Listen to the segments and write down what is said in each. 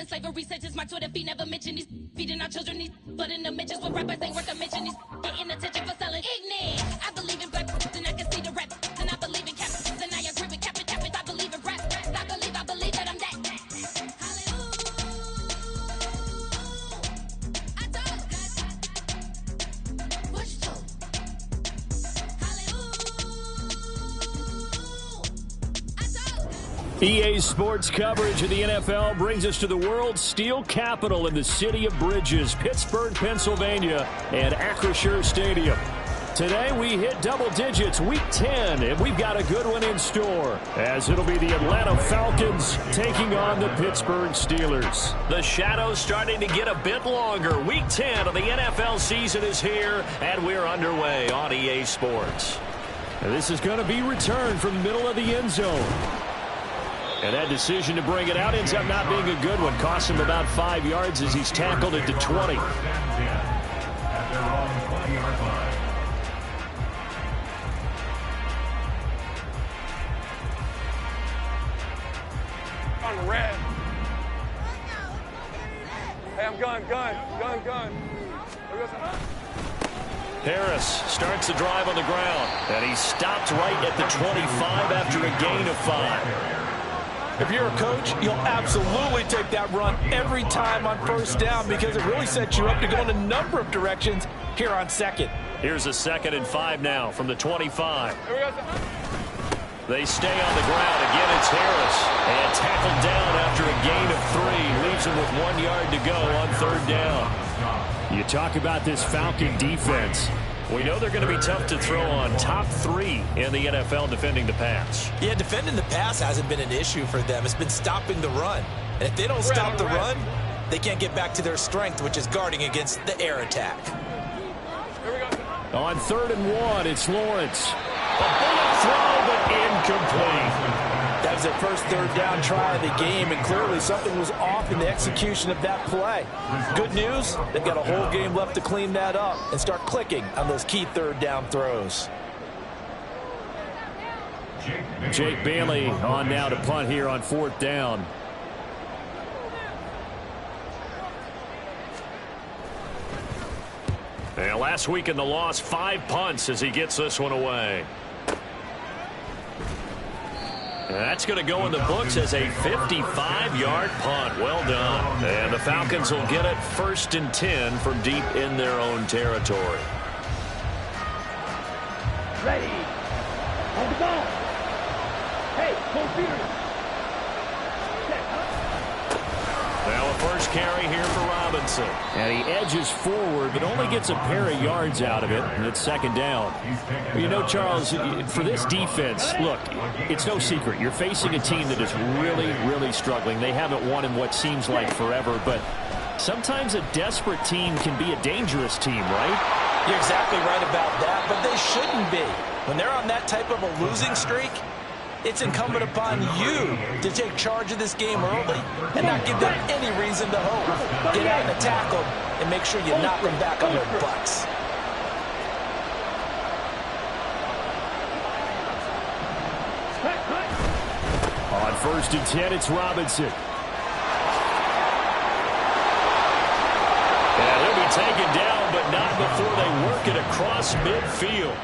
slavery such as my Twitter feed never mention these feeding our children these but in the mentions with rappers ain't worth a mention these getting attention for selling ignorant. I believe in black and I can see the rap and I believe in cap and I agree with cap I believe in rap. I believe that I'm that. EA Sports coverage of the NFL brings us to the world's steel capital in the city of bridges, Pittsburgh, Pennsylvania, and Acrisure Stadium. Today we hit double digits, week 10, and we've got a good one in store, as it'll be the Atlanta Falcons taking on the Pittsburgh Steelers. The shadow's starting to get a bit longer. Week 10 of the NFL season is here, and we're underway on EA Sports. And this is going to be returned from the middle of the end zone. And that decision to bring it out ends up not being a good one. Cost him about 5 yards as he's tackled it to 20. On red. Hey, I'm gun. Harris starts the drive on the ground, and he stopped right at the 25 after a gain of 5. If you're a coach, you'll absolutely take that run every time on first down because it really sets you up to go in a number of directions here on second. Here's a 2nd and 5 now from the 25. They stay on the ground. Again, it's Harris. And tackled down after a gain of 3. Leaves him with 1 yard to go on 3rd down. You talk about this Falcon defense. We know they're going to be tough to throw on. Top 3 in the NFL defending the pass. Yeah, defending the pass hasn't been an issue for them. It's been stopping the run. And if they don't stop the run, they can't get back to their strength, which is guarding against the air attack. On 3rd and 1, it's Lawrence. A bullet throw, but incomplete. That was their first 3rd down try of the game, and clearly something was off in the execution of that play. Good news, they've got a whole game left to clean that up and start clicking on those key 3rd down throws. Jake Bailey on now to punt here on 4th down. And last week in the loss, 5 punts as he gets this one away. And that's going to go in the books as a 55-yard punt. Well done. And the Falcons will get it 1st and 10 from deep in their own territory. Ready. On the ball. Hey, Colby. Now a first carry here for Robinson. And he edges forward, but only gets a pair of yards out of it, and it's 2nd down. Well, you know, Charles, for this defense, look, it's no secret. You're facing a team that is really, really struggling. They haven't won in what seems like forever, but sometimes a desperate team can be a dangerous team, right? You're exactly right about that, but they shouldn't be. When they're on that type of a losing streak, it's incumbent upon you to take charge of this game early and not give them any reason to hope. Get out and attack them and make sure you knock them back on their butts. On 1st and 10, it's Robinson. And he'll be taken down, but not before they work it across midfield.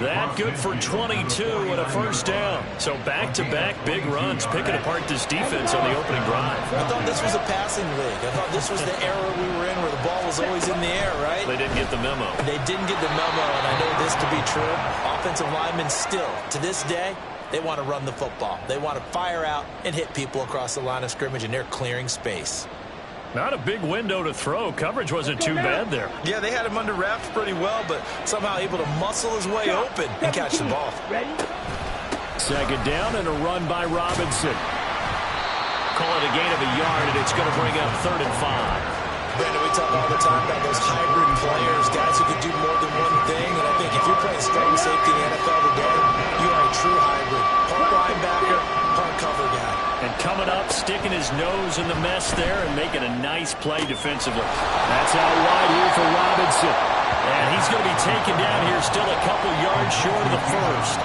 That good for 22 and a 1st down. So back-to-back big runs, picking apart this defense on the opening drive. I thought this was a passing league. I thought this was the era we were in where the ball was always in the air, right? They didn't get the memo. They didn't get the memo, and I know this to be true. Offensive linemen still, to this day, they want to run the football. They want to fire out and hit people across the line of scrimmage, and they're clearing space. Not a big window to throw. Coverage wasn't too bad there. Yeah, they had him under wraps pretty well, but somehow able to muscle his way open and catch the ball. 2nd down and a run by Robinson. Call it a gain of a yard, and it's going to bring up 3rd and 5. Brandon, we talk all the time about those hybrid players, guys who can do more than one thing, and I think if you're playing strong safety in the NFL today, you are a true hybrid. Punt linebacker, punt cover guy. And coming up, sticking his nose in the mess there and making a nice play defensively. That's out wide here for Robinson. And he's going to be taken down here, still a couple yards short of the 1st.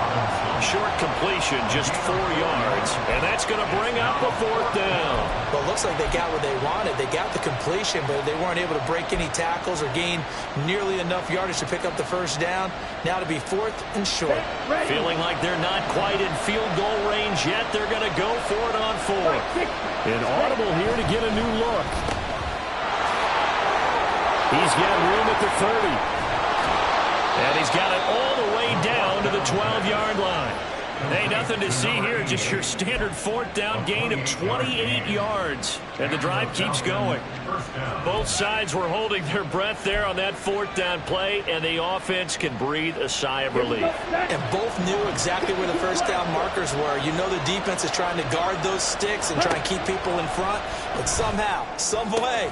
Short completion. completion, just 4 yards, and that's going to bring up a 4th down. Well, it looks like they got what they wanted. They got the completion, but they weren't able to break any tackles or gain nearly enough yardage to pick up the 1st down. Now to be 4th and short. Feeling like they're not quite in field goal range yet. They're going to go for it on 4. An audible here to get a new look. He's got room at the 30. And he's got it all the way down to the 12-yard line. Hey, nothing to see here. Just your standard 4th down gain of 28 yards. And the drive keeps going. Both sides were holding their breath there on that 4th down play, and the offense can breathe a sigh of relief. And both knew exactly where the 1st down markers were. You know the defense is trying to guard those sticks and try and keep people in front. But somehow, some way.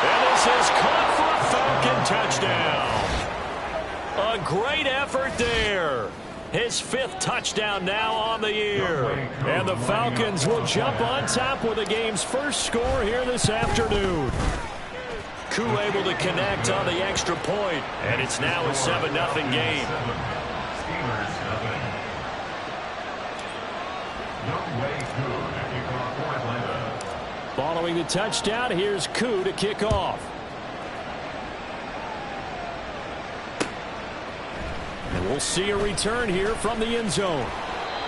And this is caught for a Falcon touchdown. A great effort there. His 5th touchdown now on the year. And the Falcons will jump on top with the game's first score here this afternoon. Koo able to connect on the extra point, and it's now a 7-0 game. Following the touchdown, here's Koo to kick off. And we'll see a return here from the end zone.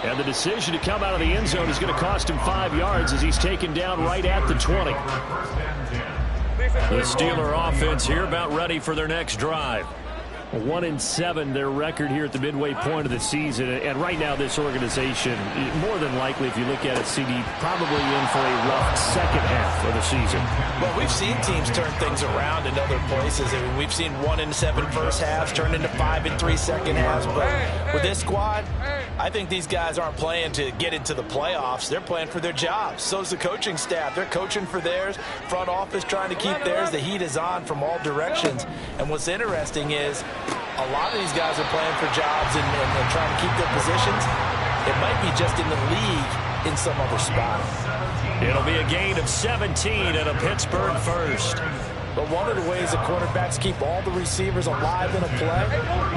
And the decision to come out of the end zone is going to cost him 5 yards as he's taken down right at the 20. The Steeler offense here about ready for their next drive. 1-7 their record here at the midway point of the season, and right now this organization, more than likely, if you look at it, CD, probably in for a rough second half of the season. Well, we've seen teams turn things around in other places. I mean, we've seen 1-7 first halves turn into 5-3 second halves, but with this squad, I think these guys aren't playing to get into the playoffs. They're playing for their jobs. So's the coaching staff. They're coaching for theirs. Front office trying to keep theirs. The heat is on from all directions. And what's interesting is a lot of these guys are playing for jobs and trying to keep their positions. It might be just in the league in some other spot. It'll be a gain of 17 and a Pittsburgh first. But one of the ways the quarterbacks keep all the receivers alive in a play,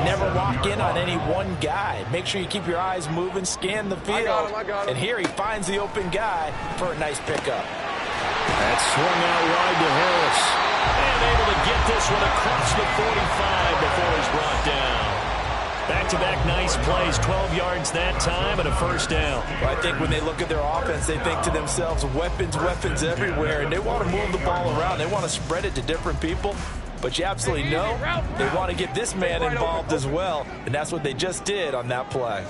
never lock in on any one guy. Make sure you keep your eyes moving, scan the field. I got him. And here he finds the open guy for a nice pickup. That swung out wide to Harris. And able to get this one across the 45 before he's brought down. Back-to-back nice plays, 12 yards that time and a 1st down. Well, I think when they look at their offense, they think to themselves, weapons everywhere, and they want to move the ball around. They want to spread it to different people, but you absolutely know they want to get this man involved as well, and that's what they just did on that play.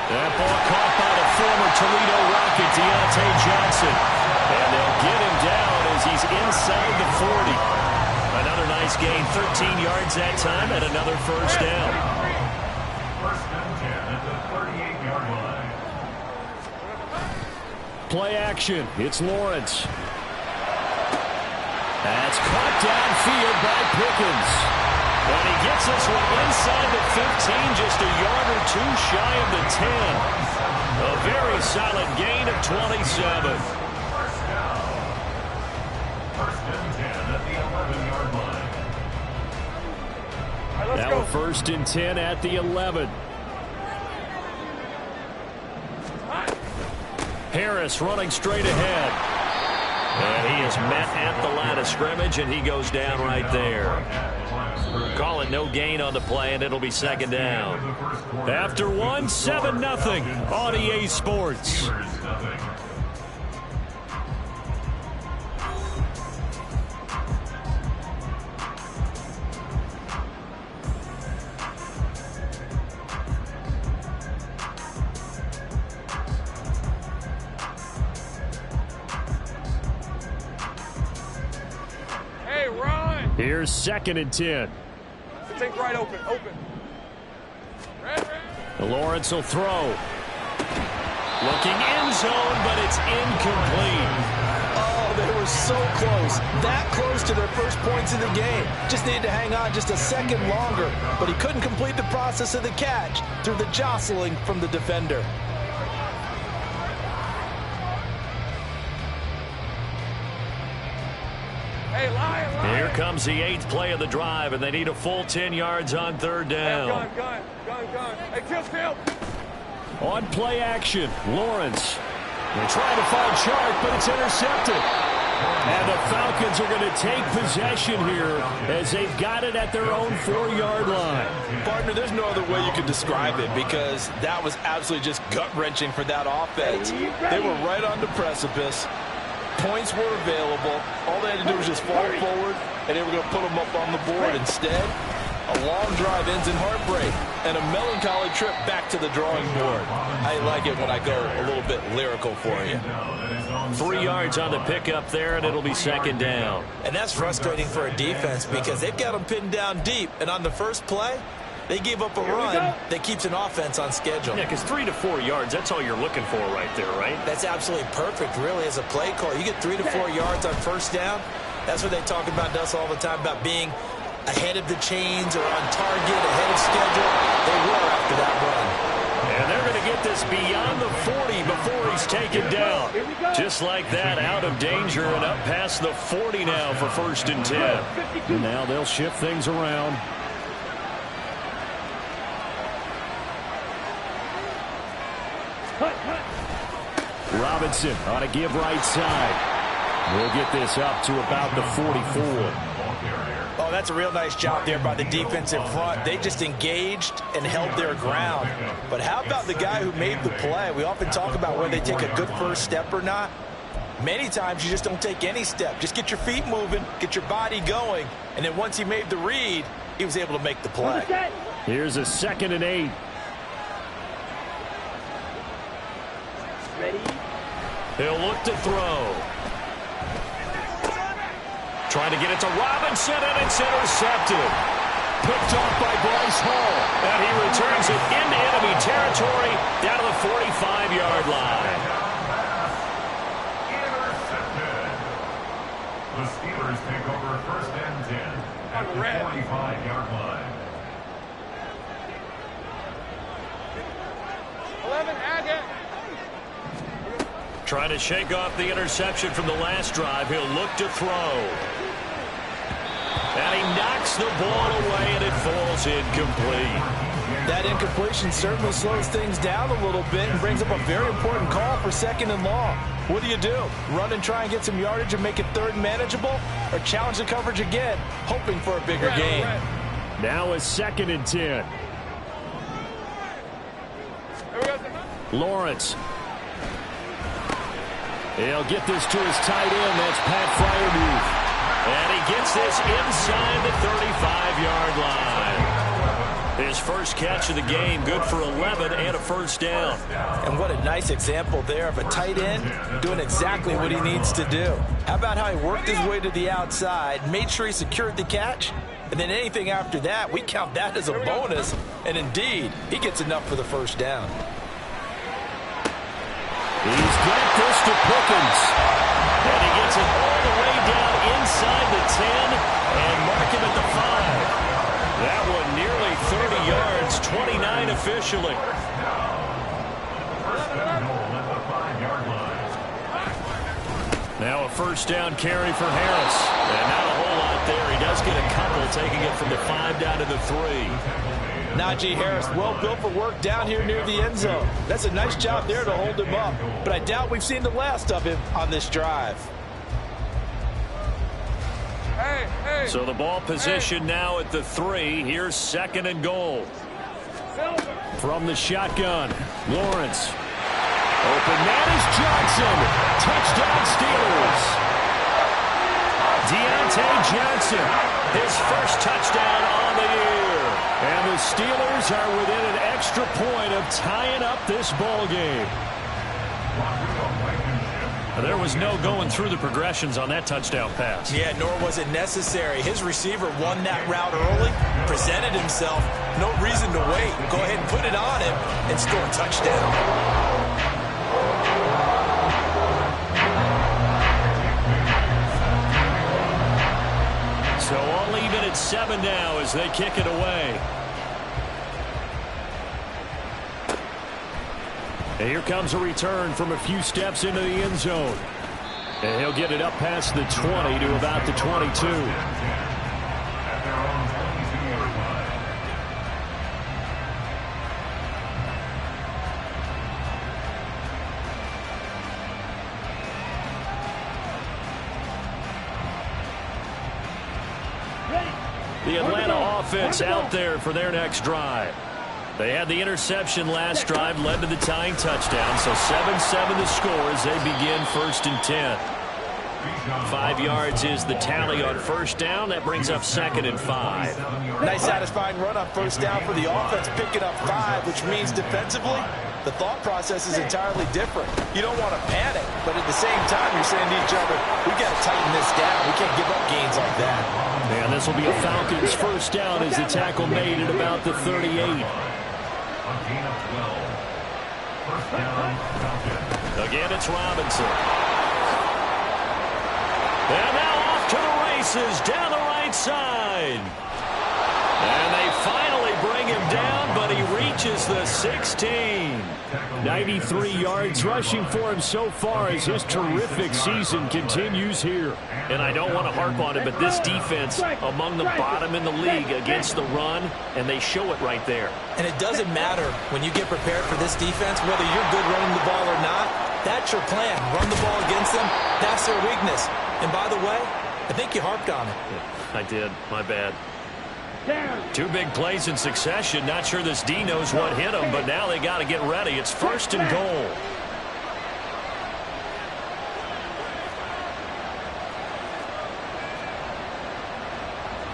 That ball caught by the former Toledo Rocket, Deontay Johnson. And they'll get him down as he's inside the 40. Another nice gain, 13 yards that time, and another 1st down. First and 10 at the 38-yard line. Play action. It's Lawrence. That's caught downfield by Pickens. And he gets this one inside the 15, just a yard or two shy of the 10. A very solid gain of 27. First and 10 at the 11-yard line. Now a 1st and 10 at the 11. Harris running straight ahead. And he is met at the line of scrimmage, and he goes down right there. Call it no gain on the play, and it'll be 2nd down. After 7-0 on EA Sports. Hey, run! Here's 2nd and 10. Think right, open. Lawrence will throw. Looking end zone, but it's incomplete. Oh, they were so close. That close to their first points in the game. Just needed to hang on just a second longer, but he couldn't complete the process of the catch through the jostling from the defender. Hey, lie. Here comes the 8th play of the drive, and they need a full 10 yards on 3rd down. Gun. Hey, kill. On play action, Lawrence. They're trying to find Sharp, but it's intercepted. And the Falcons are going to take possession here as they've got it at their own 4-yard line. Partner, there's no other way you could describe it because that was absolutely just gut-wrenching for that offense. They were right on the precipice. Points were available. All they had to do was just fall forward, and they were going to put them up on the board. Instead, a long drive ends in heartbreak and a melancholy trip back to the drawing board. I like it when I go a little bit lyrical for you. 3 yards on the pickup there, and it'll be 2nd down. And that's frustrating for a defense because they've got them pinned down deep, and on the first play, they gave up a run that keeps an offense on schedule. Yeah, because 3 to 4 yards, that's all you're looking for right there, right? That's absolutely perfect, really, as a play call. You get 3 to 4 yards on 1st down. That's what they talk about to us all the time, about being ahead of the chains or on target, ahead of schedule. They were after that run. And they're going to get this beyond the 40 before he's taken down. Just like that, out of danger and up past the 40 now for 1st and 10. And now they'll shift things around. Robinson on a give right side. We'll get this up to about the 44. Oh, that's a real nice job there by the defense in front. They just engaged and held their ground. But how about the guy who made the play? We often talk about whether they take a good first step or not. Many times you just don't take any step. Just get your feet moving, get your body going, and then once he made the read, he was able to make the play. Here's a 2nd and 8. Ready? He'll look to throw. Trying to get it to Robinson, and it's intercepted. Picked off by Bryce Hall. And he returns it into enemy territory down to the 45-yard line. Intercepted. The Steelers take over 1st and 10 at the 45-yard line. 11, Agate. Trying to shake off the interception from the last drive. He'll look to throw. And he knocks the ball away, and it falls incomplete. That incompletion certainly slows things down a little bit and brings up a very important call for 2nd and long. What do you do? Run and try and get some yardage and make it 3rd manageable? Or challenge the coverage again, hoping for a bigger gain? Now a 2nd and 10. Lawrence. He'll get this to his tight end. That's Pat Freiermuth. And he gets this inside the 35-yard line. His first catch of the game, good for 11 and a 1st down. And what a nice example there of a tight end doing exactly what he needs to do. How about how he worked his way to the outside, made sure he secured the catch, and then anything after that, we count that as a bonus. And indeed, he gets enough for the 1st down. He's got this to Pickens. And he gets it all the way down inside the 10 and mark him at the 5. That one nearly 30 yards, 29 officially. Now a 1st down carry for Harris. And not a whole lot there. He does get a couple, taking it from the 5 down to the 3. Najee Harris, well built for work down here near the end zone. That's a nice job there to hold him up. But I doubt we've seen the last of him on this drive. Hey. So the ball position now at the 3. Here's 2nd and goal. From the shotgun, Lawrence. Open man is Johnson. Touchdown Steelers. Deontay Johnson, his first touchdown on the year. And the Steelers are within an extra point of tying up this ball game. There was no going through the progressions on that touchdown pass. Yeah, nor was it necessary. His receiver won that route early, presented himself. No reason to wait. Go ahead and put it on him and score a touchdown. So all even at 7 now as they kick it away. And here comes a return from a few steps into the end zone. And he'll get it up past the 20 to about the 22. At their own 22-yard line. The Atlanta offense out there for their next drive. They had the interception last drive, led to the tying touchdown, so 7-7 the score as they begin 1st and 10. 5 yards is the tally on first down. That brings up 2nd and 5. Nice satisfying run on first down for the offense, picking up 5, which means defensively, the thought process is entirely different. You don't want to panic, but at the same time, you're saying to each other, we got to tighten this down. We can't give up gains like that. And this will be a Falcons first down as the tackle made at about the 38. On gain of 12. First down, Falcons. Again, it's Robinson. And now off to the races down the right side. And they finally bring him down, but he reaches the 16. 93 yards rushing for him so far as his terrific season continues here. And I don't want to harp on it, but this defense among the bottom in the league against the run, and they show it right there. And it doesn't matter when you get prepared for this defense, whether you're good running the ball or not, that's your plan. Run the ball against them, that's their weakness. And by the way, I think you harped on it. I did. My bad. 2 big plays in succession. Not sure this D knows what hit him, but now they got to get ready. It's 1st and goal.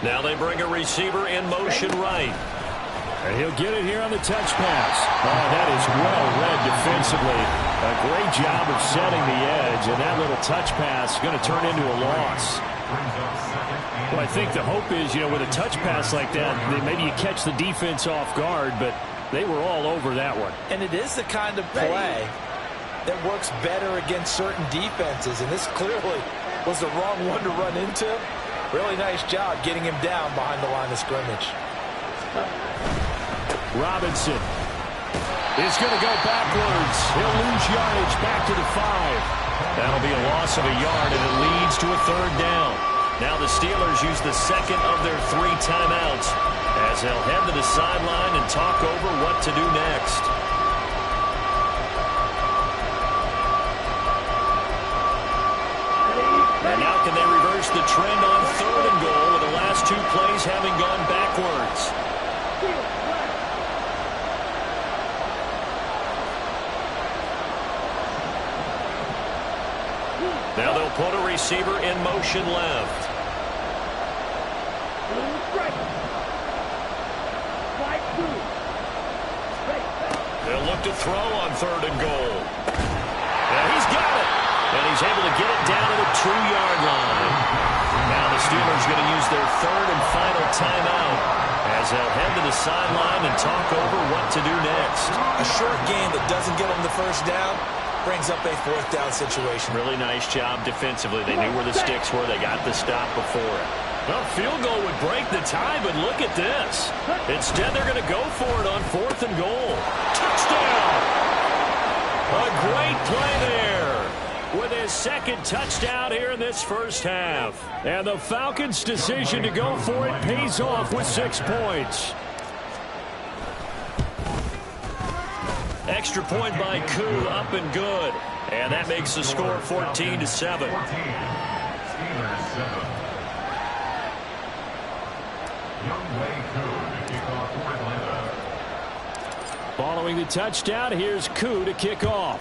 Now they bring a receiver in motion right. And he'll get it here on the touch pass. Oh, that is well read defensively. A great job of setting the edge, and that little touch pass is going to turn into a loss. Well, I think the hope is, with a touch pass like that, maybe you catch the defense off guard, but they were all over that one. And it is the kind of play that works better against certain defenses, and this clearly was the wrong one to run into. Really nice job getting him down behind the line of scrimmage. Robinson is going to go backwards. He'll lose yardage back to the 5. That'll be a loss of a yard, and it leads to a 3rd down. Now the Steelers use the 2nd of their 3 timeouts as they'll head to the sideline and talk over what to do next. And now can they reverse the trend on 3rd and goal with the last 2 plays having gone backwards? Now they'll put a receiver in motion left. They'll look to throw on 3rd and goal. And he's got it. And he's able to get it down to the 2-yard line. Now the Steelers going to use their 3rd and final timeout as they'll head to the sideline and talk over what to do next. A short game that doesn't get them the first down brings up a 4th down situation. Really nice job defensively. They knew where the sticks were. They got the stop before it. Well, field goal would break the tie, but look at this. Instead, they're going to go for it on 4th and goal. Touchdown! A great play there with his 2nd touchdown here in this first half. And the Falcons' decision to go for it pays off with 6 points. Extra point by Koo, up and good. And that makes the score 14-7. 14. Steelers 7. Young Wei Koo to kick off for Atlanta. Following the touchdown, here's Koo to kick off.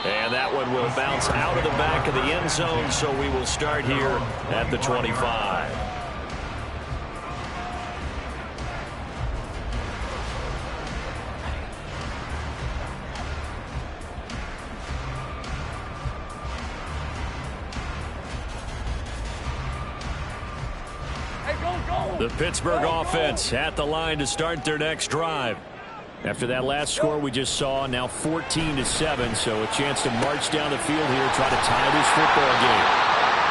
And that one will bounce out of the back of the end zone, so we will start here at the 25. The Pittsburgh offense at the line to start their next drive. After that last score we just saw, now 14-7, so a chance to march down the field here, try to tie this football game.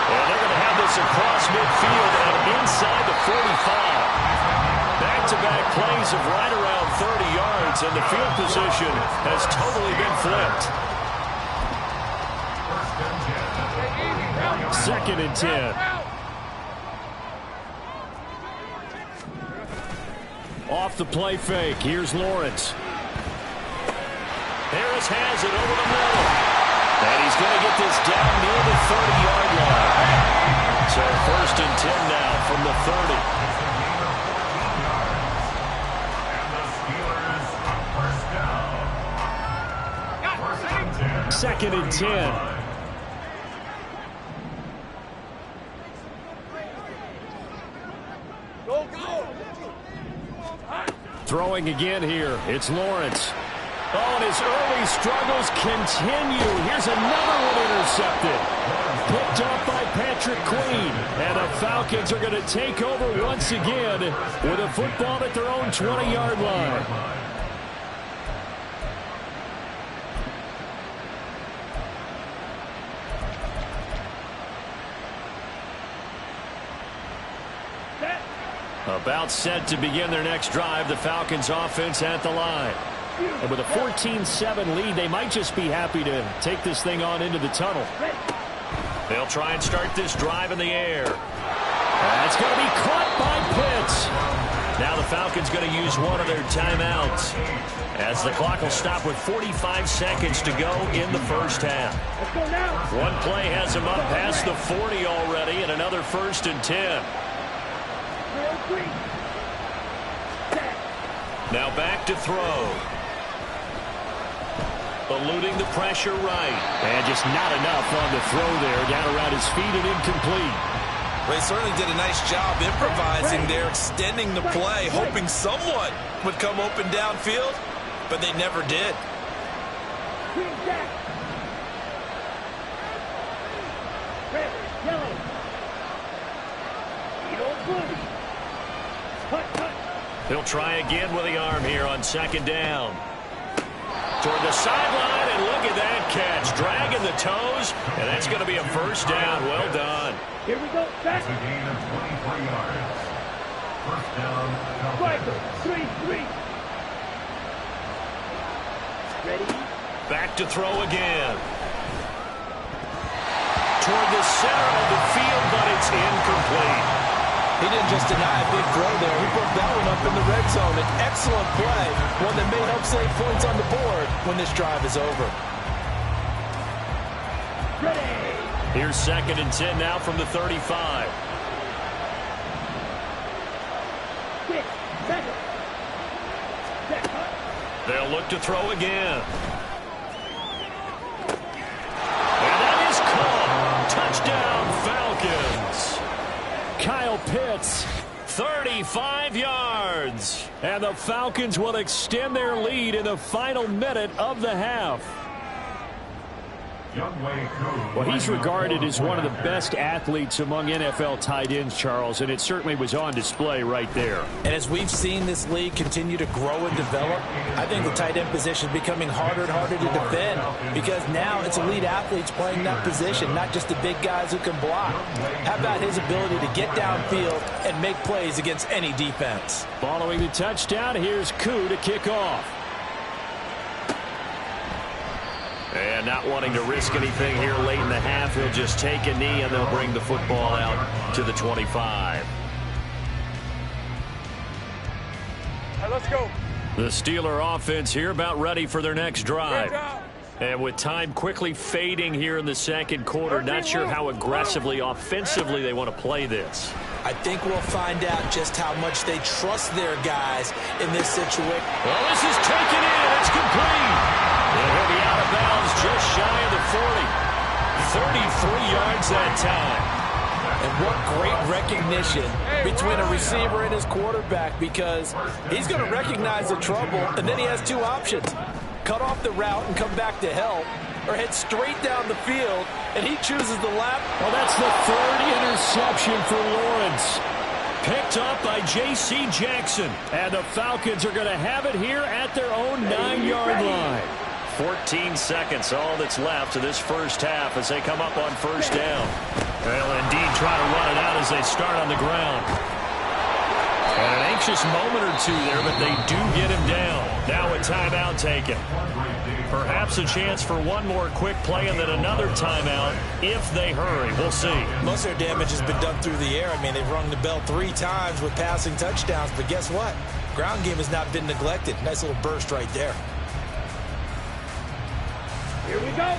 And they're going to have this across midfield and inside the 45. Back to back-to-back plays of right around 30 yards, and the field position has totally been flipped. 2nd and 10. Off the play fake. Here's Lawrence. Harris has it over the middle. And he's going to get this down near the 30-yard line. So 1st and 10 now from the 30. 2nd and 10. Throwing again here. It's Lawrence. Oh, and his early struggles continue. Here's another one intercepted. Picked up by Patrick Queen. And the Falcons are going to take over once again with a football at their own 20-yard line. About set to begin their next drive. The Falcons offense at the line. And with a 14-7 lead, they might just be happy to take this thing on into the tunnel. They'll try and start this drive in the air. That's going to be caught by Pitts. Now the Falcons going to use one of their timeouts as the clock will stop with 45 seconds to go in the first half. One play has them up past the 40 already, and another 1st and 10. Now back to throw. Eluding the pressure right. And just not enough on the throw there. Down around his feet and incomplete. They certainly did a nice job improvising there, extending the play, hoping someone would come open downfield, but they never did. He'll try again with the arm here on 2nd down. Toward the sideline, and look at that catch. Dragging the toes, and that's going to be a 1st down. Well done. Here we go. Back. It's a gain of 23 yards. 1st down. Striker. 3-3. Ready? Back to throw again. Toward the center of the field, but it's incomplete. He didn't just deny a big throw there. He put that one up in the red zone. An excellent play, one that may help save points on the board when this drive is over. Ready. Here's 2nd and 10 now from the 35. Quick. Second. They'll look to throw again. And that is caught. Touchdown, Falcons. Kyle Pitts, 35 yards. And the Falcons will extend their lead in the final minute of the half. Well, he's regarded as one of the best athletes among NFL tight ends, Charles, and it certainly was on display right there. And as we've seen this league continue to grow and develop, I think the tight end position is becoming harder and harder to defend because now it's elite athletes playing that position, not just the big guys who can block. How about his ability to get downfield and make plays against any defense? Following the touchdown, here's Koo to kick off. And not wanting to risk anything here late in the half, he'll just take a knee and they'll bring the football out to the 25. Hey, let's go. The Steeler offense here about ready for their next drive. And with time quickly fading here in the 2nd quarter, not sure how aggressively, offensively they want to play this. I think we'll find out just how much they trust their guys in this situation. Well, this is taken in. It's complete. And he'll be out of bounds just shy of the 40. 33 yards that time. And what great recognition between a receiver and his quarterback, because he's going to recognize the trouble, and then he has two options. Cut off the route and come back to help, or head straight down the field, and he chooses the left. Well, that's the 3rd interception for Lawrence. Picked up by J.C. Jackson. And the Falcons are going to have it here at their own 9-yard line. 14 seconds, all that's left of this first half as they come up on 1st down. They'll indeed try to run it out as they start on the ground. And an anxious moment or two there, but they do get him down. Now a timeout taken. Perhaps a chance for one more quick play and then another timeout if they hurry. We'll see. Most of their damage has been done through the air. I mean, they've rung the bell 3 times with passing touchdowns, but guess what? Ground game has not been neglected. Nice little burst right there. Here we go.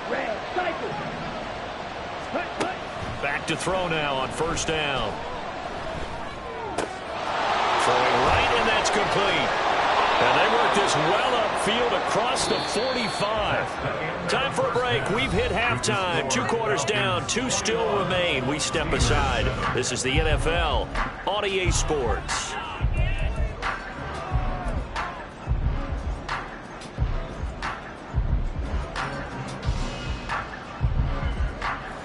Red cycle. Cut. Back to throw now on first down. Throwing right, and that's complete. And they work this well upfield across the 45. Time for a break. We've hit halftime. 2 quarters down. 2 still remain. We step aside. This is the NFL on EA Sports.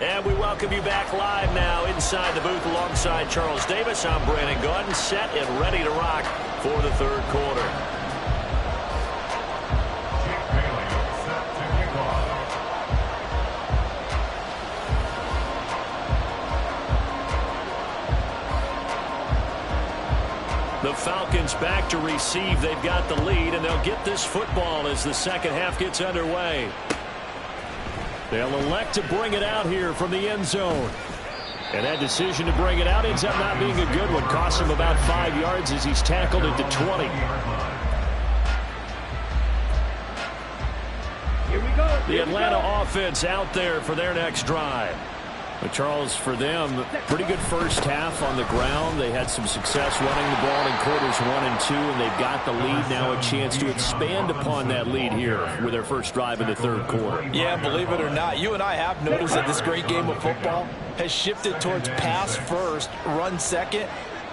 And we welcome you back live now inside the booth alongside Charles Davis. I'm Brandon Gaudin, set and ready to rock for the third quarter. The Falcons back to receive. They've got the lead, and they'll get this football as the second half gets underway. They'll elect to bring it out here from the end zone. And that decision to bring it out ends up not being a good one. Costs him about 5 yards as he's tackled at the 20. Here we go. The Atlanta offense out there for their next drive. But Charles, for them, pretty good first half on the ground. They had some success running the ball in quarters 1 and 2, and they've got the lead now, a chance to expand upon that lead here with their first drive in the third quarter. Yeah, believe it or not, you and I have noticed that this great game of football has shifted towards pass first, run second.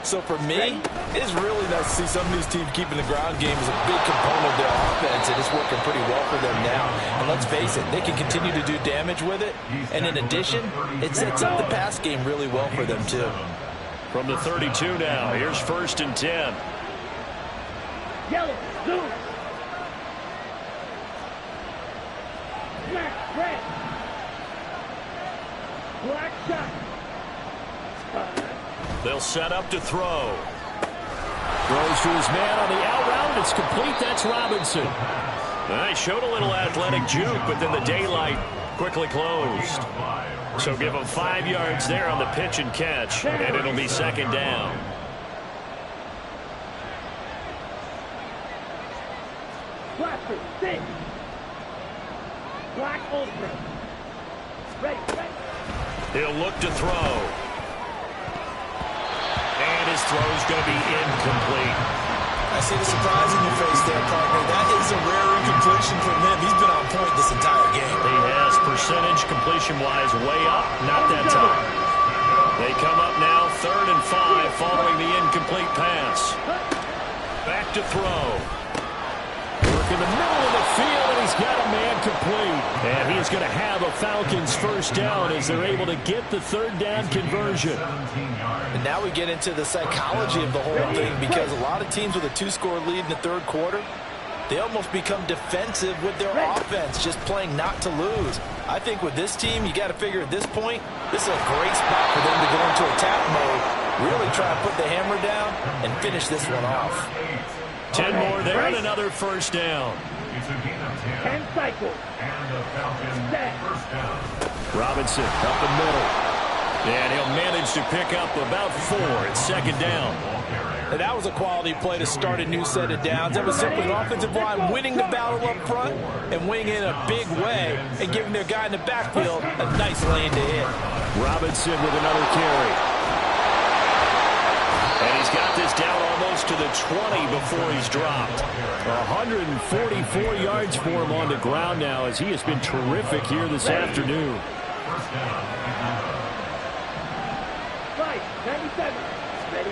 So for me, it's really nice to see some of these teams keeping the ground game as a big component of their offense, and it's working pretty well for them now. And let's face it, they can continue to do damage with it. And in addition, it sets up the pass game really well for them too. From the 32 now, here's 1st and 10. Yellow, blue. Black, red. Black shot. They'll set up to throw. Throws to his man on the out route. It's complete. That's Robinson. He showed a little athletic juke, but then the daylight quickly closed. So give him 5 yards there on the pitch and catch, and it'll be second down. Blaster, 6. Black ultra. Ready. He'll look to throw. And his throw's going to be incomplete. I see the surprise in your face there, partner. That is a rare incompletion from him. He's been on point this entire game. He has percentage completion-wise way up, not that time. They come up now 3rd and 5 following the incomplete pass. Back to throw. Work in the middle of the field, and he's got a man complete. And he's going to have a Falcons first down as they're able to get the 3rd down conversion. And now we get into the psychology of the whole thing, because a lot of teams with a 2-score lead in the third quarter, they almost become defensive with their offense, just playing not to lose. I think with this team, you got to figure at this point, this is a great spot for them to go into attack mode, really try to put the hammer down and finish this one off. 10 more there and another first down. 10 cycles. And the Falcons first down. Robinson up the middle. And he'll manage to pick up about 4. It's second down. And that was a quality play to start a new set of downs. That was simply an offensive line winning the battle up front and winning in a big way and giving their guy in the backfield a nice lane to hit. Robinson with another carry. And he's got this down almost to the 20 before he's dropped. 144 yards for him on the ground now, as he has been terrific here this afternoon. First down. Right, 97. Ready.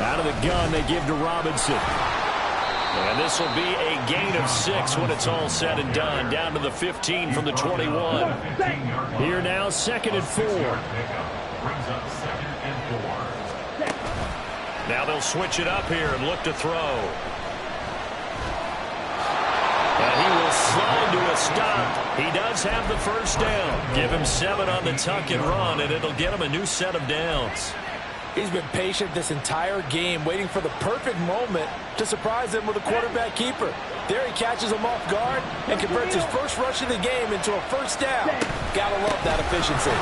Out of the gun, they give to Robinson. And this will be a gain of 6 when it's all said and done. Down to the 15 from the 21. Here now, 2nd and 4. Brings up 2nd and 4. Now they'll switch it up here and look to throw. And he will slow to a stop. He does have the first down. Give him 7 on the tuck and run, and it'll get him a new set of downs. He's been patient this entire game, waiting for the perfect moment to surprise them with a quarterback keeper. There he catches him off guard and converts his first rush of the game into a first down. Gotta love that efficiency.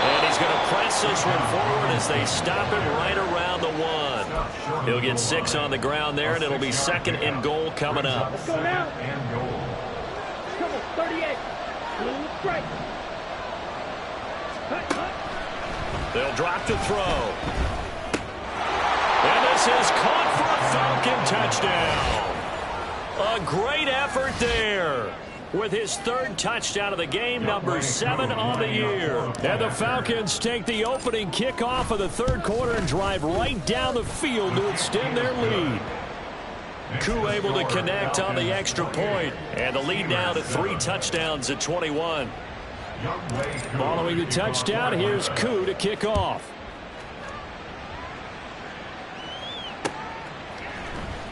And he's going to press this one forward as they stop him right around the 1. He'll get 6 on the ground there, and it'll be 2nd and goal coming up. Let's go now. Come on, 38. Blue strike. They'll drop the throw. And this is caught for a Falcon touchdown. A great effort there with his 3rd touchdown of the game, number 7 on the year. And the Falcons take the opening kickoff of the 3rd quarter and drive right down the field to extend their lead. Koo able to connect on the extra point, and the lead now to 3 touchdowns at 21. Following the touchdown, here's Koo to kick off.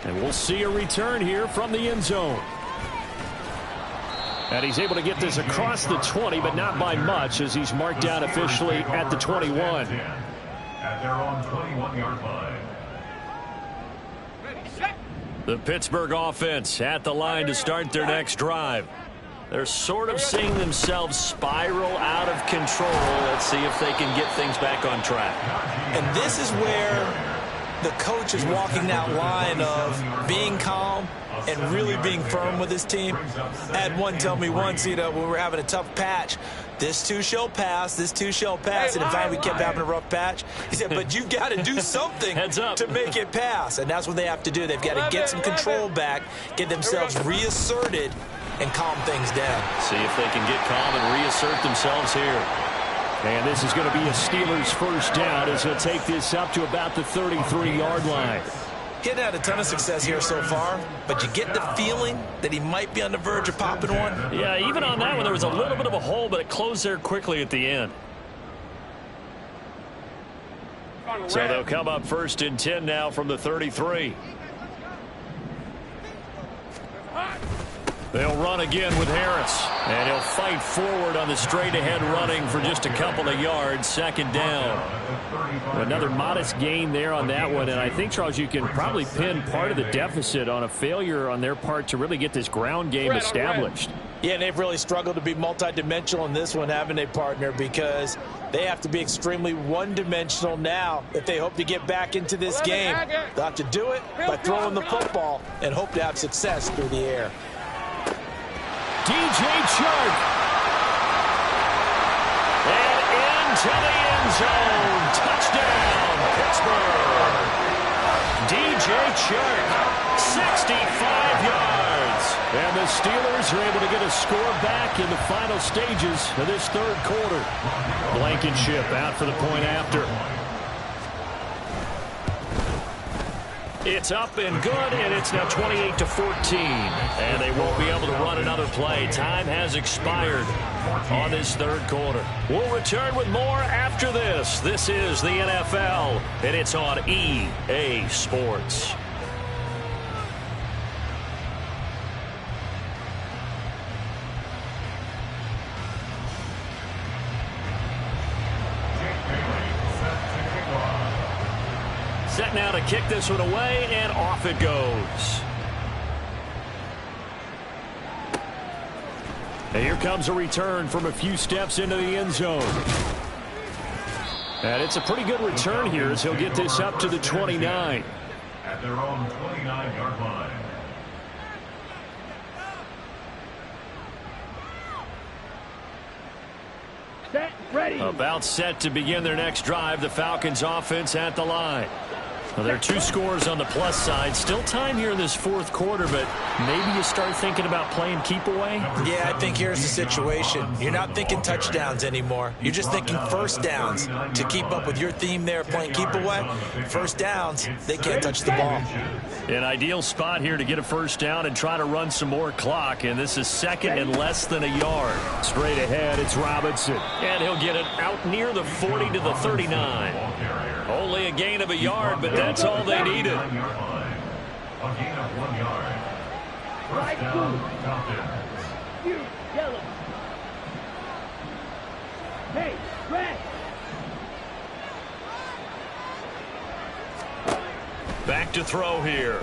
And we'll see a return here from the end zone. And he's able to get this across the 20, but not by much, as he's marked down officially at the 21. At their own 21-yard line. The Pittsburgh offense at the line to start their next drive. They're sort of seeing themselves spiral out of control. Let's see if they can get things back on track. And this is where the coach is walking that line of being calm and really being firm with his team. I had one tell me once, when we were having a tough patch, this too shall pass, this too shall pass. And in fact, we kept having a rough patch. He said, but you've got to do something to make it pass. And that's what they have to do. They've got to get some control back, get themselves reasserted, and calm things down. See if they can get calm and reassert themselves here. And this is going to be a Steelers first down as he'll take this up to about the 33-yard line. He hadn't had a ton of success here so far, but you get the feeling that he might be on the verge of popping one. Yeah, even on that one, there was a little bit of a hole, but it closed there quickly at the end. So they'll come up 1st and 10 now from the 33. They'll run again with Harris, and he'll fight forward on the straight-ahead running for just a couple of yards. 2nd down. Another modest gain there on that one, and I think, Charles, you can probably pin part of the deficit on a failure on their part to really get this ground game established. Yeah, and they've really struggled to be multidimensional in this one, haven't they, partner? Because they have to be extremely one-dimensional now if they hope to get back into this game. They'll have to do it by throwing the football and hope to have success through the air. DJ Chark. And into the end zone. Touchdown, Pittsburgh. DJ Chark, 65 yards. And the Steelers are able to get a score back in the final stages of this 3rd quarter. Blankenship out for the point after. It's up and good, and it's now 28-14. And they won't be able to run another play. Time has expired on this 3rd quarter. We'll return with more after this. This is the NFL, and it's on EA Sports. Set now to kick this one away, and off it goes. And here comes a return from a few steps into the end zone. And it's a pretty good return here as he'll get this up to the 29. At their own 29-yard line. Set, ready. About set to begin their next drive. The Falcons offense at the line. Well, there are 2 scores on the plus side. Still time here in this 4th quarter, but maybe you start thinking about playing keep away? Yeah, I think here's the situation. You're not thinking touchdowns anymore. You're just thinking first downs. To keep up with your theme there, playing keep away, first downs, they can't touch the ball. An ideal spot here to get a first down and try to run some more clock, and this is 2nd and less than a yard. Straight ahead, it's Robinson, and he'll get it out near the 40 to the 39. Only a gain of a yard, but that's all they needed. A gain of 1 yard. Right down, foot. Falcons. You, yellow. Hey, red. Back to throw here.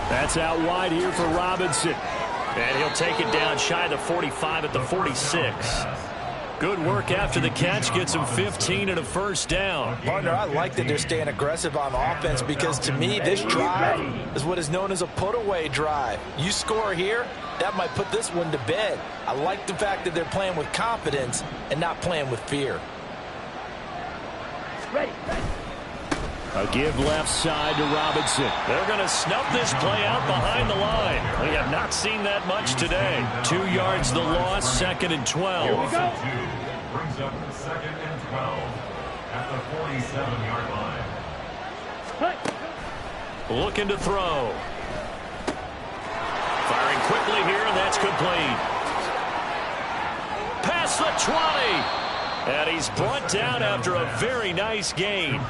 That's out wide here for Robinson. And he'll take it down shy of the 45 at the 46. Good work after the catch. Gets him 15 and a first down. Partner, I like that they're staying aggressive on offense because to me, this drive is what is known as a put-away drive. You score here, that might put this one to bed. I like the fact that they're playing with confidence and not playing with fear. Ready. A give left side to Robinson. They're going to snuff this play out behind the line. We have not seen that much today. 2 yards the loss, 2nd and 12. Brings up 2nd and 12 at the 47-yard line. Looking to throw. Firing quickly here, and that's complete. Past the 20. And he's brought down after a very nice gain.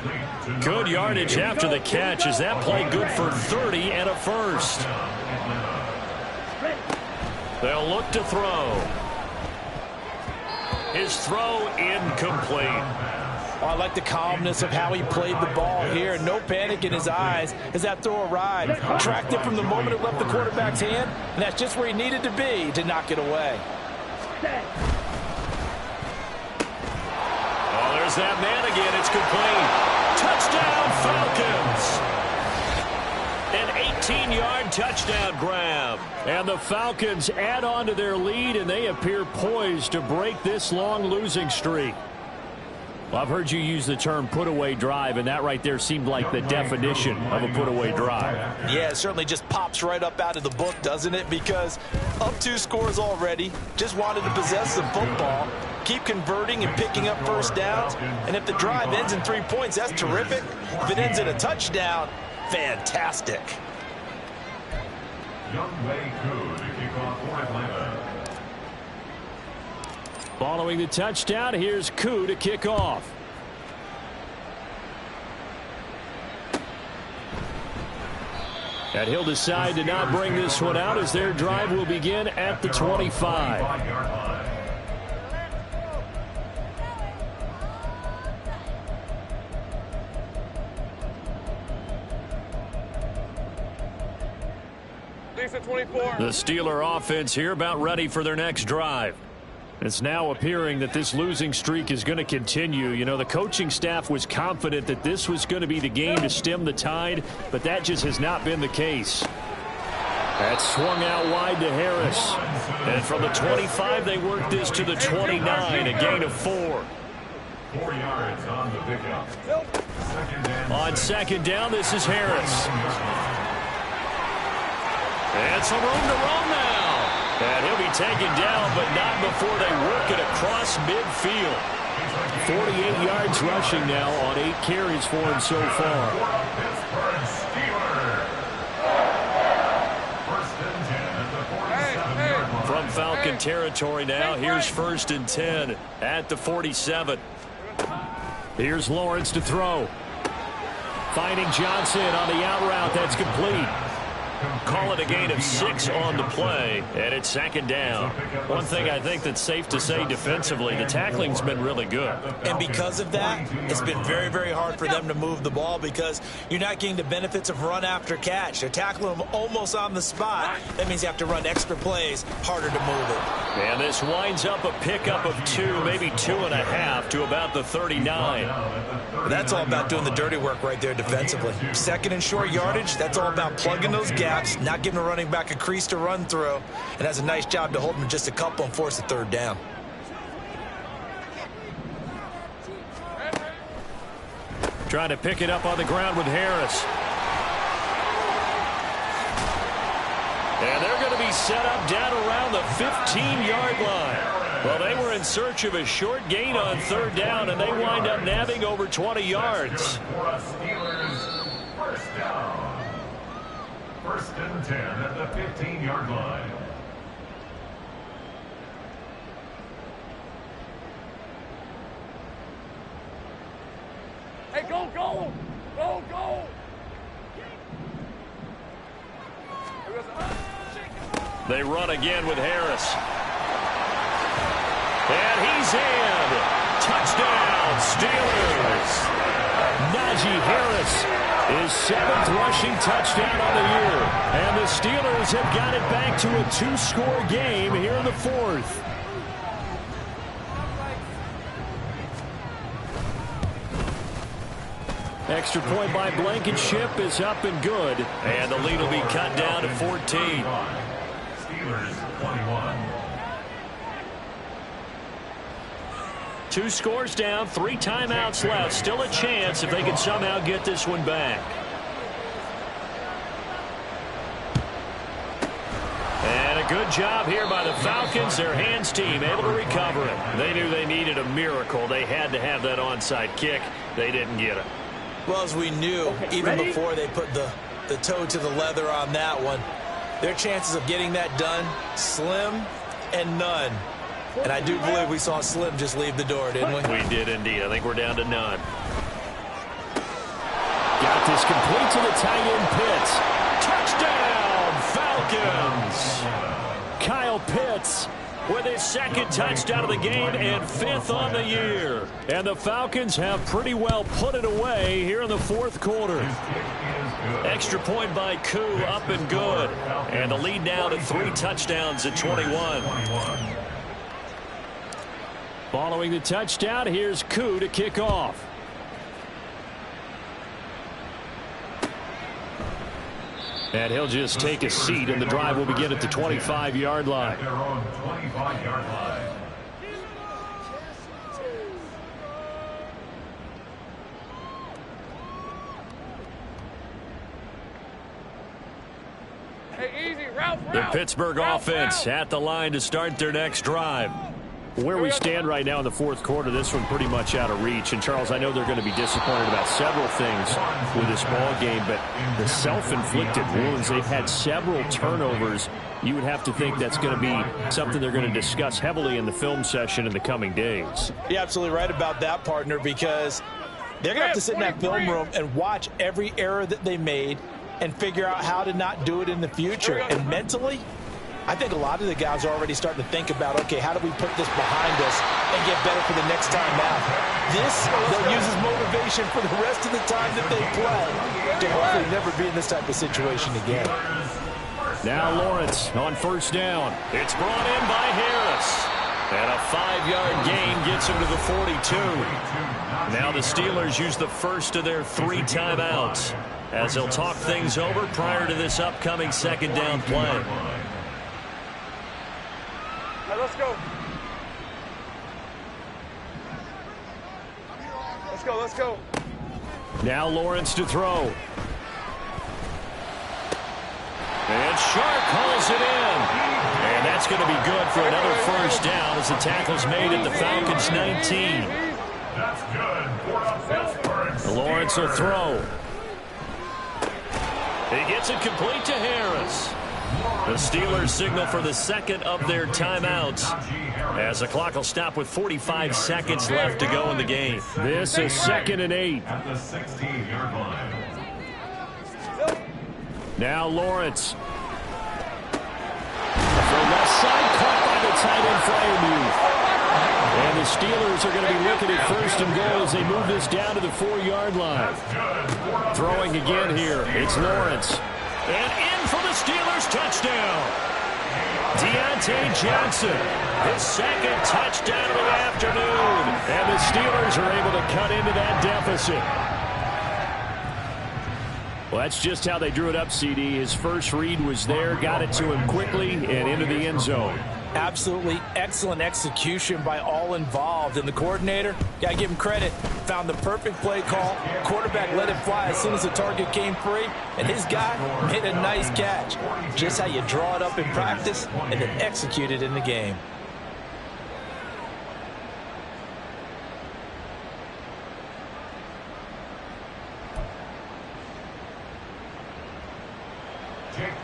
Good yardage after the catch. Is that play good for 30 and a first? They'll look to throw. His throw incomplete. Oh, I like the calmness of how he played the ball here. No panic in his eyes as that throw arrived. Tracked it from the moment it left the quarterback's hand, and that's just where he needed to be to knock it away. There's that man again. It's complete. Touchdown, Falcons. An 18-yard touchdown grab. And the Falcons add on to their lead, and they appear poised to break this long losing streak. Well, I've heard you use the term put-away drive, and that right there seemed like the definition of a put-away drive. Yeah, it certainly just pops right up out of the book, doesn't it? Because up 2 scores already, just wanted to possess the football, keep converting and picking up first downs, and if the drive ends in 3 points, that's terrific. If it ends in a touchdown, fantastic. Young Wei Koo to kick off for Atlanta. Following the touchdown, here's Koo to kick off. And he'll decide to not bring this one out as their drive will begin at the 25. The Steeler offense here about ready for their next drive. It's now appearing that this losing streak is going to continue. You know, the coaching staff was confident that this was going to be the game to stem the tide, but that just has not been the case. That swung out wide to Harris. And from the 25, they worked this to the 29, a gain of 4. 4 yards on the pickup. On 2nd down, this is Harris. And some room to run now. And he'll be taken down, but not before they work it across midfield. 48 yards rushing now on 8 carries for him so far. From Falcon territory now, here's 1st and 10 at the 47. Here's Lawrence to throw. Finding Johnson on the out route. That's complete. Call it a gain of 6 on the play, and it's 2nd down. One thing I think that's safe to say defensively, the tackling's been really good. And because of that, it's been very, very hard for them to move the ball because you're not getting the benefits of run after catch. They're tackling them almost on the spot. That means you have to run extra plays, harder to move it. And this winds up a pickup of 2, maybe 2.5 to about the 39. That's all about doing the dirty work right there defensively. 2nd and short yardage, that's all about plugging those gaps, not giving a running back a crease to run through, and has a nice job to hold him just a couple and force a 3rd down. Trying to pick it up on the ground with Harris. And they're going to be set up down around the 15-yard line. Well, they were in search of a short gain on 3rd down, and they wind up nabbing over 20 yards. First down. 1st and 10 at the 15-yard line. Hey, go, go! Go, go! They run again with Harris. And he's in. Touchdown, Steelers. Najee Harris, his 7th rushing touchdown on the year. And the Steelers have got it back to a 2-score game here in the 4th. Extra point by Blankenship is up and good. And the lead will be cut down to 14. Steelers 21. 2 scores down, 3 timeouts left. Still a chance if they can somehow get this one back. And a good job here by the Falcons. Their hands team able to recover it. They knew they needed a miracle. They had to have that onside kick. They didn't get it. Well, as we knew, even before they put the toe to the leather on that one, their chances of getting that done, slim and none. And I do believe we saw Slim just leave the door, didn't we? We did indeed. I think we're down to none. Got this complete to the tight end, Pitts. Touchdown, Falcons! Kyle Pitts with his 2nd touchdown of the game and 5th on the year. And the Falcons have pretty well put it away here in the 4th quarter. Extra point by Koo, up and good. And the lead now to 3 touchdowns at 21. Following the touchdown, here's Koo to kick off. And he'll just take a seat, and the drive will begin at the 25-yard line. Their own 25-yard line. Hey, easy, Ralph. The Pittsburgh offense at the line to start their next drive. Where we stand right now in the 4th quarter, this one pretty much out of reach. And, Charles, I know they're going to be disappointed about several things with this ball game, but the self-inflicted wounds, they've had several turnovers. You would have to think that's going to be something they're going to discuss heavily in the film session in the coming days. You're absolutely right about that, partner, because they're going to have to sit in that film room and watch every error that they made and figure out how to not do it in the future. And mentally, I think a lot of the guys are already starting to think about, okay, how do we put this behind us and get better for the next time out? This, they'll use as motivation for the rest of the time that they play to hopefully never be in this type of situation again. Now Lawrence on 1st down. It's brought in by Harris. And a 5-yard gain gets him to the 42. Now the Steelers use the first of their 3 timeouts as they'll talk things over prior to this upcoming 2nd down play. Let's go. Let's go, let's go. Now Lawrence to throw. And Sharp calls it in. And that's going to be good for another 1st down as the tackle's made at the Falcons' 19. That's good. Lawrence will throw. He gets it complete to Harris. The Steelers signal for the 2nd of their timeouts as the clock will stop with 45 seconds left to go in the game. This is 2nd and 8. At the 16-yard line. Now Lawrence. The left side caught by the tight end Fryermuth. And the Steelers are going to be looking at 1st and goal as they move this down to the 4-yard line. Throwing again here. It's Lawrence. And in for the Steelers touchdown. Deontay Johnson, his 2nd touchdown of the afternoon. And the Steelers are able to cut into that deficit. Well, that's just how they drew it up, CD. His first read was there, got it to him quickly, and into the end zone. Absolutely excellent execution by all involved. And the coordinator, got to give him credit, found the perfect play call. Quarterback let it fly as soon as the target came free, and his guy made a nice catch. Just how you draw it up in practice and then execute it in the game.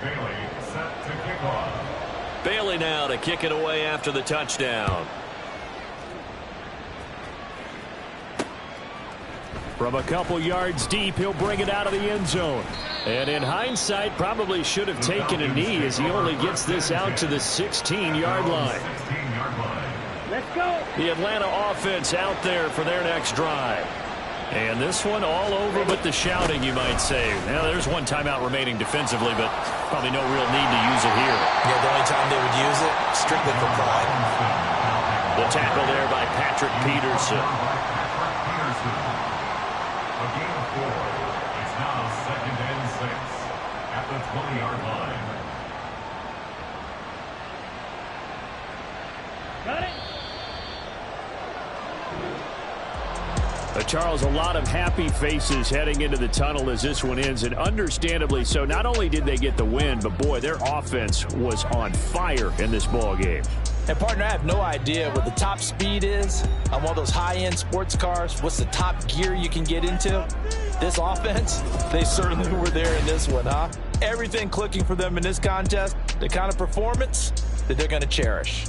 Bailey set to kick off. Bailey now to kick it away after the touchdown. From a couple yards deep, he'll bring it out of the end zone. And in hindsight, probably should have taken a knee as he only gets this out to the 16-yard line. Let's go. The Atlanta offense out there for their next drive. And this one all over but the shouting, you might say. Now, there's one timeout remaining defensively, but probably no real need to use it here. Yeah, the only time they would use it, strictly for pride. The tackle there by Patrick Peterson. A gain of 4. It's now 2nd and 6 at the 20-yard line. Got it. Charles, a lot of happy faces heading into the tunnel as this one ends, and understandably so. Not only did they get the win, but boy, their offense was on fire in this ball game. And partner, I have no idea what the top speed is on one of those high-end sports cars. What's the top gear you can get into? This offense, they certainly were there in this one, huh? Everything clicking for them in this contest, the kind of performance that they're going to cherish.